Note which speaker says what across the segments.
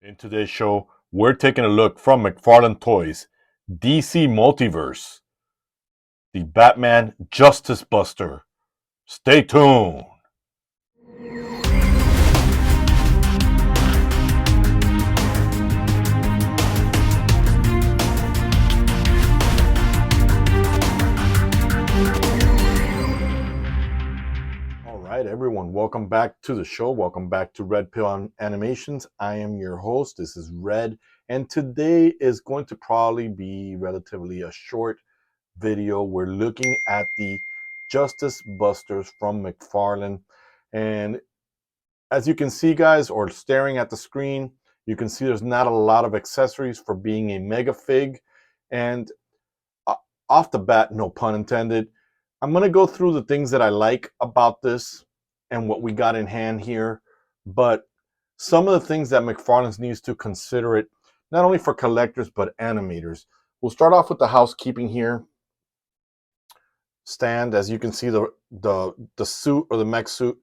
Speaker 1: In today's show, we're taking a look from McFarlane Toys, DC Multiverse, the Batman Justice Buster. Stay tuned. All right, everyone, welcome back to the show. Welcome back to R.P.Animations. I am your host. This is Red, and today is going to probably be relatively a short video. We're looking at the Justice Busters from McFarlane, and as you can see, guys, or staring at the screen, you can see there's not a lot of accessories for being a mega fig, and off the bat, no pun intended, I'm going to go through the things that I like about this and what we got in hand here, but some of the things that McFarlane's needs to consider it, not only for collectors, but animators. We'll start off with the housekeeping here. Stand, as you can see, the suit or the mech suit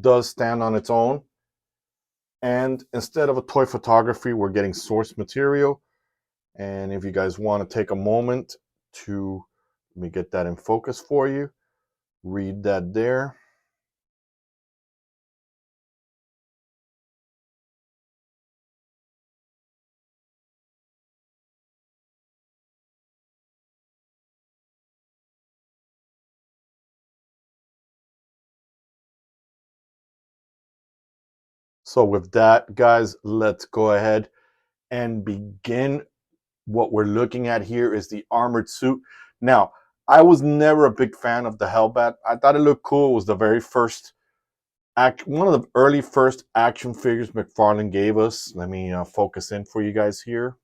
Speaker 1: does stand on its own. And instead of a toy photography, we're getting source material. And if you guys want to take a moment to, let me get that in focus for you, read that there. So with that, guys, let's go ahead and begin. What we're looking at here is the armored suit. Now, I was never a big fan of the Hellbat. I thought it looked cool. It was the very first one of the early first action figures McFarlane gave us. Let me focus in for you guys here.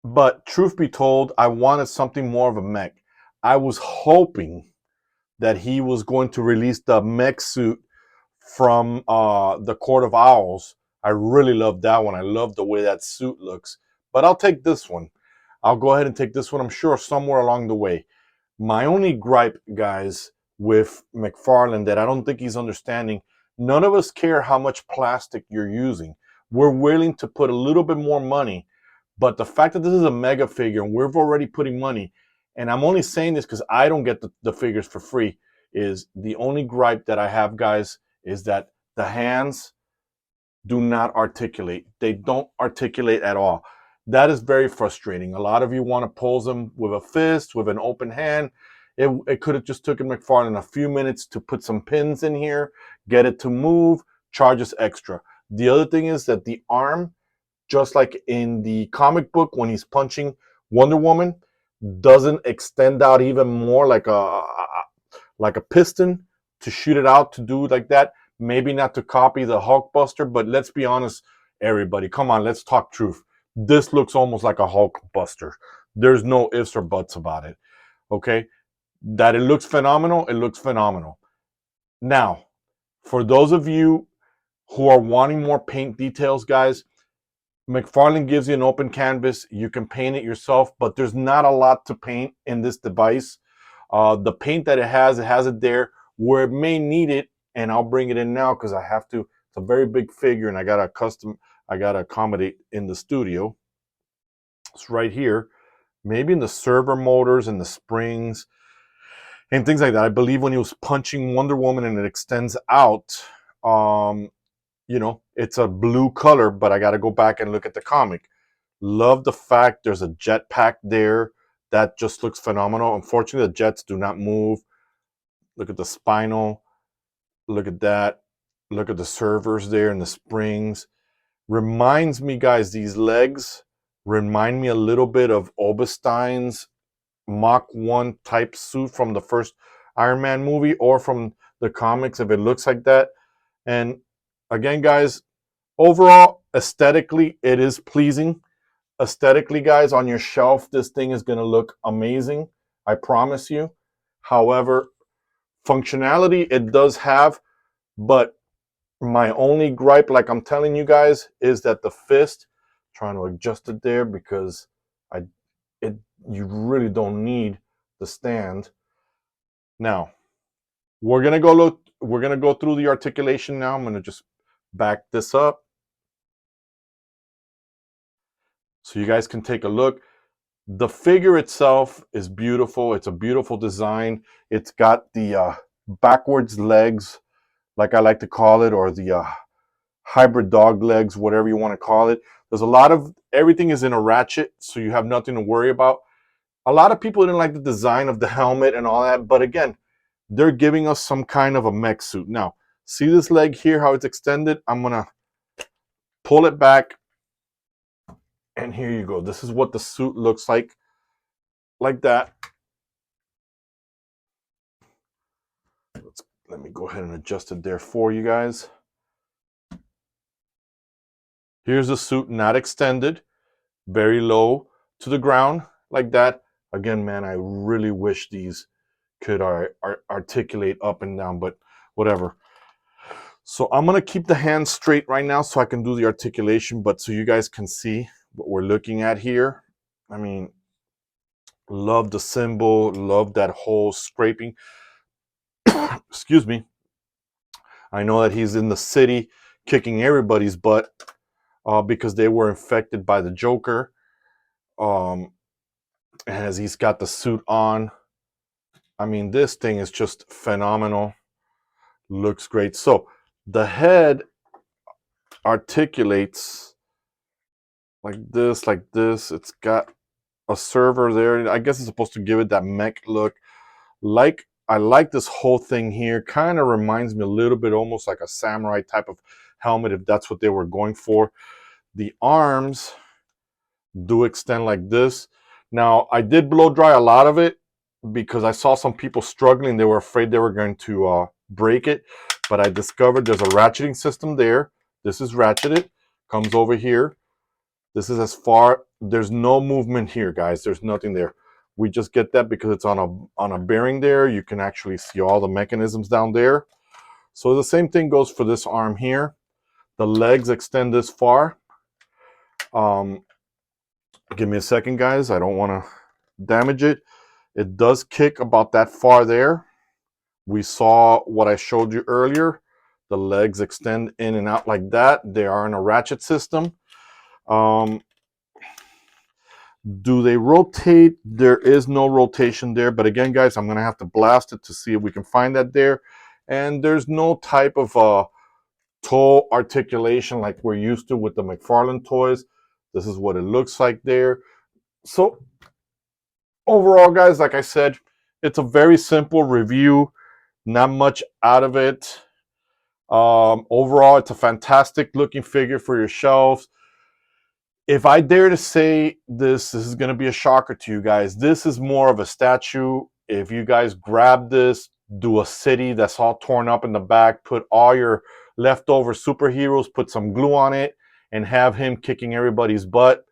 Speaker 1: But truth be told, I wanted something more of a mech. I was hoping that he was going to release the Mech Suit from the Court of Owls. I really love that one. I love the way that suit looks. But I'll take this one. I'll go ahead and take this one, I'm sure, somewhere along the way. My only gripe, guys, with McFarlane that I don't think he's understanding, none of us care how much plastic you're using. We're willing to put a little bit more money, but the fact that this is a mega figure and we're already putting money, and I'm only saying this because I don't get the figures for free, is the only gripe that I have, guys, is that the hands do not articulate. They don't articulate at all. That is very frustrating. A lot of you want to pose them with a fist, with an open hand. It could have just taken McFarlane a few minutes to put some pins in here, get it to move, charge us extra. The other thing is that the arm, just like in the comic book when he's punching Wonder Woman, doesn't extend out even more like a piston to shoot it out to do like that. Maybe not to copy the Hulkbuster, but let's be honest, everybody. Come on, let's talk truth. This looks almost like a Hulkbuster. There's no ifs or buts about it. Okay? That it looks phenomenal, it looks phenomenal. Now, for those of you who are wanting more paint details, guys, McFarlane gives you an open canvas. You can paint it yourself, but there's not a lot to paint in this device. The paint that it has it there where it may need it, and I'll bring it in now because I have to. It's a very big figure, and I gotta accommodate in the studio. It's right here, maybe in the servo motors and the springs and things like that. I believe when he was punching Wonder Woman and it extends out, it's a blue color, but I got to go back and look at the comic. Love the fact there's a jetpack there. That just looks phenomenal. Unfortunately, the jets do not move. Look at the spinal. Look at that. Look at the servers there and the springs. Reminds me, guys, these legs remind me a little bit of Obestein's Mach 1 type suit from the first Iron Man movie or from the comics if it looks like that. And again, guys, overall, aesthetically, it is pleasing. Aesthetically, guys, on your shelf, this thing is going to look amazing. I promise you. However, functionality it does have, but my only gripe, like I'm telling you guys, is that the fist, trying to adjust it there because you really don't need the stand. Now, we're gonna go through the articulation now. I'm gonna just back this up so you guys can take a look. The figure itself is beautiful. It's a beautiful design. It's got the backwards legs, like I like to call it, or the hybrid dog legs, whatever you want to call it. There's a lot of, everything is in a ratchet, so you have nothing to worry about. A lot of people didn't like the design of the helmet and all that, but again, they're giving us some kind of a mech suit. Now, see this leg here, how it's extended? I'm going to pull it back, and here you go. This is what the suit looks like that. Let me go ahead and adjust it there for you guys. Here's the suit, not extended, very low to the ground like that. Again, man, I really wish these could articulate up and down, but whatever. So I'm going to keep the hands straight right now so I can do the articulation, but so you guys can see what we're looking at here. I mean, love the symbol, love that whole scraping. Excuse me. I know that he's in the city kicking everybody's butt because they were infected by the Joker. As he's got the suit on. I mean, this thing is just phenomenal. Looks great. So the head articulates like this, like this. It's got a server there. I guess it's supposed to give it that mech look. I like this whole thing here. Kind of reminds me a little bit almost like a samurai type of helmet, if that's what they were going for. The arms do extend like this. Now, I did blow dry a lot of it because I saw some people struggling. They were afraid they were going to break it, but I discovered there's a ratcheting system there. This is ratcheted, comes over here. This is as far, there's no movement here, guys. There's nothing there. We just get that because it's on a bearing there. You can actually see all the mechanisms down there. So the same thing goes for this arm here. The legs extend this far. Give me a second, guys. I don't want to damage it. It does kick about that far there. We saw what I showed you earlier. The legs extend in and out like that. They are in a ratchet system. Do they rotate? There is no rotation there. But again, guys, I'm going to have to blast it to see if we can find that there. And there's no type of toe articulation like we're used to with the McFarlane toys. This is what it looks like there. So overall, guys, like I said, it's a very simple review. Not much out of it. Overall, it's a fantastic looking figure for your shelves. If I dare to say this is going to be a shocker to you guys. This is more of a statue. If you guys grab this, do a city that's all torn up in the back, put all your leftover superheroes, put some glue on it, and have him kicking everybody's butt.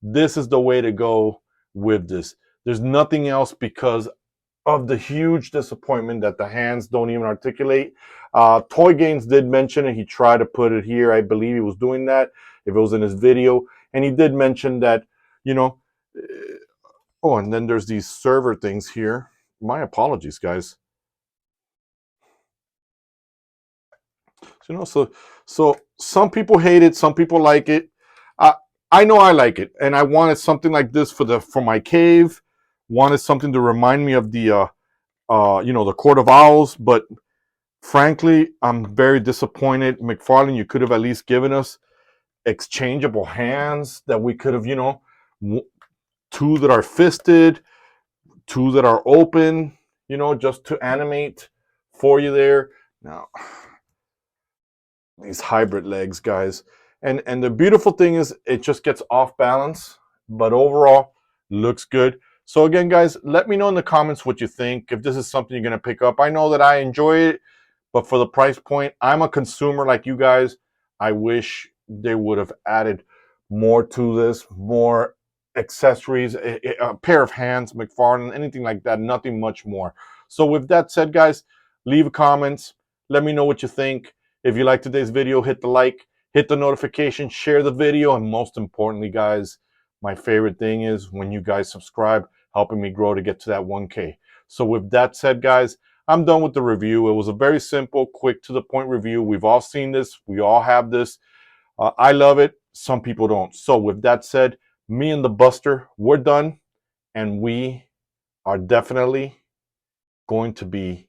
Speaker 1: This is the way to go with this. There's nothing else because of the huge disappointment that the hands don't even articulate. Toy Games did mention it. He tried to put it here. I believe he was doing that if it was in his video. And he did mention that, you know, oh, and then there's these server things here. My apologies, guys. So some people hate it, some people like it. I know I like it, and I wanted something like this for my cave. Wanted something to remind me of the the Court of Owls, but frankly, I'm very disappointed. McFarlane, you could have at least given us exchangeable hands that we could have, two that are fisted, two that are open, just to animate for you there. Now, these hybrid legs, guys. And the beautiful thing is it just gets off balance, but overall looks good. So again, guys, let me know in the comments what you think. If this is something you're going to pick up. I know that I enjoy it, but for the price point, I'm a consumer like you guys. I wish they would have added more to this, more accessories, a pair of hands, McFarlane, anything like that, nothing much more. So with that said, guys, leave a comment. Let me know what you think. If you like today's video, hit the like, hit the notification, share the video, and most importantly, guys, my favorite thing is when you guys subscribe, helping me grow to get to that 1K. So with that said, guys, I'm done with the review. It was a very simple, quick, to the point review. We've all seen this. We all have this. I love it. Some people don't. So with that said, me and the Buster, we're done. And we are definitely going to be